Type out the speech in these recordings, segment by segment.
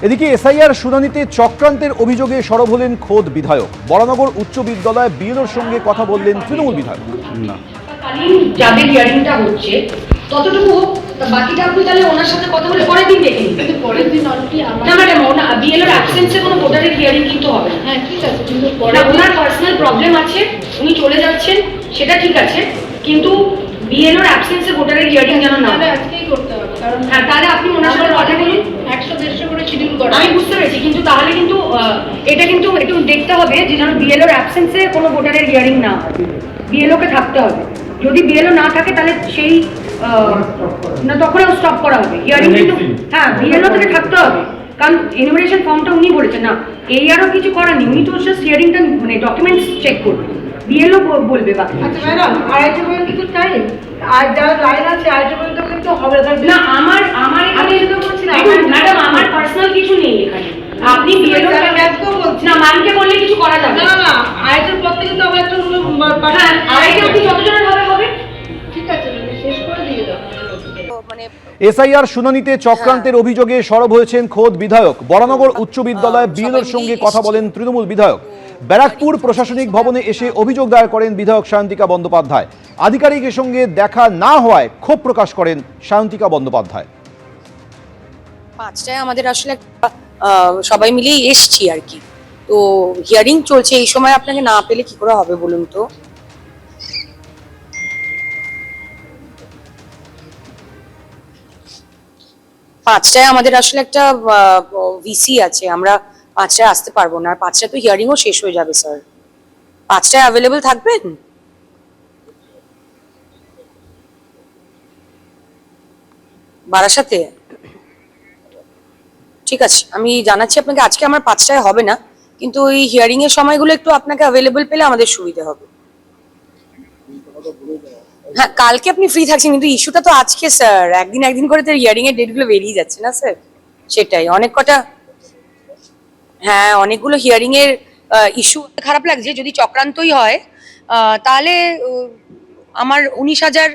এদিকে এসআইআর শুনানিতে চক্রান্তের অভিযোগে সরব হলেন খোদ বিধায়ক। বরানগর উচ্চ বিদ্যালয়ে বিএলওর সঙ্গে কথা বললেন তৃণমূল বিধায়ক। যাদের হিয়ারিংটা হচ্ছে ততটুকু হোক, বাকিটা আপনি তাহলে ওনার সাথে কথা বলে পরের দিন দেখে নিন। পরের দিন অলরেডি না ম্যাডাম, বিএলওর অ্যাবসেন্সে কোনো ভোটারের হিয়ারিং কিন্তু হবে না। হ্যাঁ ঠিক আছে, কিন্তু পরে ওনার পার্সোনাল প্রবলেম আছে, উনি চলে যাচ্ছেন, সেটা ঠিক আছে, কিন্তু বিএলওর অ্যাবসেন্সে ভোটারের হিয়ারিং যেন না হয়। আজকেই করতে হবে, কারণ হ্যাঁ তাহলে আপনি ওনার সাথে কথা বলুন। 100-150 করে শিডিউল করা, আমি বুঝতে পেরেছি, কিন্তু তাহলে কিন্তু এটা কিন্তু একটু দেখতে হবে যে যেন বিএলওর অ্যাবসেন্সে কোনো ভোটারের হিয়ারিং না হয়। বিএলওকে থাকতে হবে, যদি বিএলও না থাকে তাহলে সেই না তখন স্টপ করা হবে হিয়ারিং, কিন্তু হ্যাঁ বিএলও থেকে থাকতে হবে, কারণ এনুমারেশন ফর্মটা উনি বলেছেন না, এই আরও কিছু করার নেই, উনি তো জাস্ট হিয়ারিংটা মানে ডকুমেন্টস চেক করবেন, বিএলও বলবে। বাকি আচ্ছা ম্যাডাম, 2:30 পর্যন্ত তো টাইম, আর যারা লাইন আছে 2:30 পর্যন্ত কিন্তু হবে না। আমার আমি যেটা বলছি না ম্যাডাম, আমার পার্সোনাল কিছু নেই এখানে, আপনি বিএলও ম্যামকেও বলছি না, ম্যামকে বললে কিছু করা যাবে না। না 2:30 পর থেকে তো আবার একটা হ্যাঁ, আড়াইটে আপনি যতজনের হবে ঠিক আছে, শেষ করে দিয়ে দাও। এসআইআর শুনানিতে চক্রান্তের অভিযোগে সরব হয়েছেন খোদ বিধায়ক। বরানগর উচ্চ বিদ্যালয়ে বিএলওর সঙ্গে কথা বলেন তৃণমূল বিধায়ক। ব্যারাকপুর প্রশাসনিক ভবনে এসে অভিযোগ দায়ের করেন বিধায়ক সায়ন্তিকা বন্দ্যোপাধ্যায়। আধিকারিকের সঙ্গে দেখা না হওয়ায় ক্ষোভ প্রকাশ করেন সায়ন্তিকা বন্দ্যোপাধ্যায়। 5টায় আমাদের আসলে সবাই মিলেই এসছি আর কি, তো হিয়ারিং চলছে, এই সময় আপনাকে না পেলে কি করে হবে বলুন তো। পাঁচটায় আমাদের আসলে একটা ভিসি আছে, আমরা 5টায় আসতে পারবো না, আর 5টায় তো হিয়ারিংও শেষ হয়ে যাবে স্যার। 5টায় অ্যাভেলেবল থাকবেন? বারাসাতে? ঠিক আছে, আমি জানাচ্ছি আপনাকে, আজকে আমার 5টায় হবে না, কিন্তু ওই হিয়ারিং এর সময়গুলো একটু আপনাকে অ্যাভেলেবল পেলে আমাদের সুবিধা হবে। হ্যাঁ কালকে আপনি ফ্রি থাকছেন, কিন্তু ইস্যুটা তো আজকে স্যার, একদিন করে তো হিয়ারিং এর ডেটগুলো বেরিয়ে যাচ্ছে না স্যার, সেটাই অনেক কটা। হ্যাঁ অনেকগুলো হিয়ারিং এর ইস্যু। খারাপ লাগছে যদি চক্রান্তই হয়, তাহলে আমার 19,000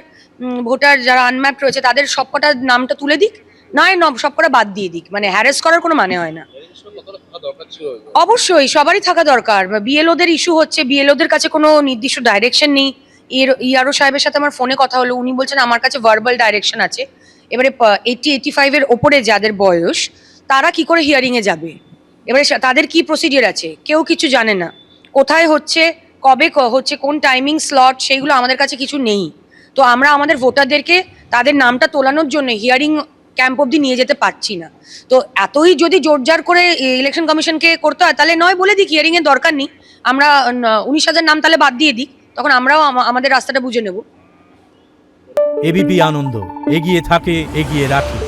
ভোটার যারা আনম্যাপড রয়েছে তাদের সবকটা নামটা তুলে দিক, নয় সবকটা বাদ দিয়ে দিক, মানে হ্যারেস করার কোনো মানে হয় না। অবশ্যই সবারই থাকা দরকার। বিএলওদের ইস্যু হচ্ছে, বিএলওদের কাছে কোনো নির্দিষ্ট ডাইরেকশন নেই। ইআরও সাহেবের সাথে আমার ফোনে কথা হলো, উনি বলছেন আমার কাছে ভার্বাল ডাইরেকশন আছে। এবারে 80-85 এর ওপরে যাদের বয়স, তারা কি করে হিয়ারিং এ যাবে? এবারে তাদের কি প্রসিডিওর আছে কেউ কিছু জানে না, কোথায় হচ্ছে, কবে হচ্ছে, কোন টাইমিং স্লট, সেইগুলো আমাদের কাছে কিছু নেই। তো আমরা আমাদের ভোটারদেরকে তাদের নামটা তোলানোর জন্য হিয়ারিং ক্যাম্প অবধি নিয়ে যেতে পারছি না। তো এতই যদি জোরজার করে ইলেকশন কমিশনকে করতে হয়, তাহলে নয় বলে দিক হিয়ারিং এর দরকার নেই, আমরা 19,000 নাম তাহলে বাদ দিয়ে দিক, তখন আমরাও আমাদের রাস্তাটা বুঝে নেব। এবিপি আনন্দ, এগিয়ে থাকে, এগিয়ে রাখে।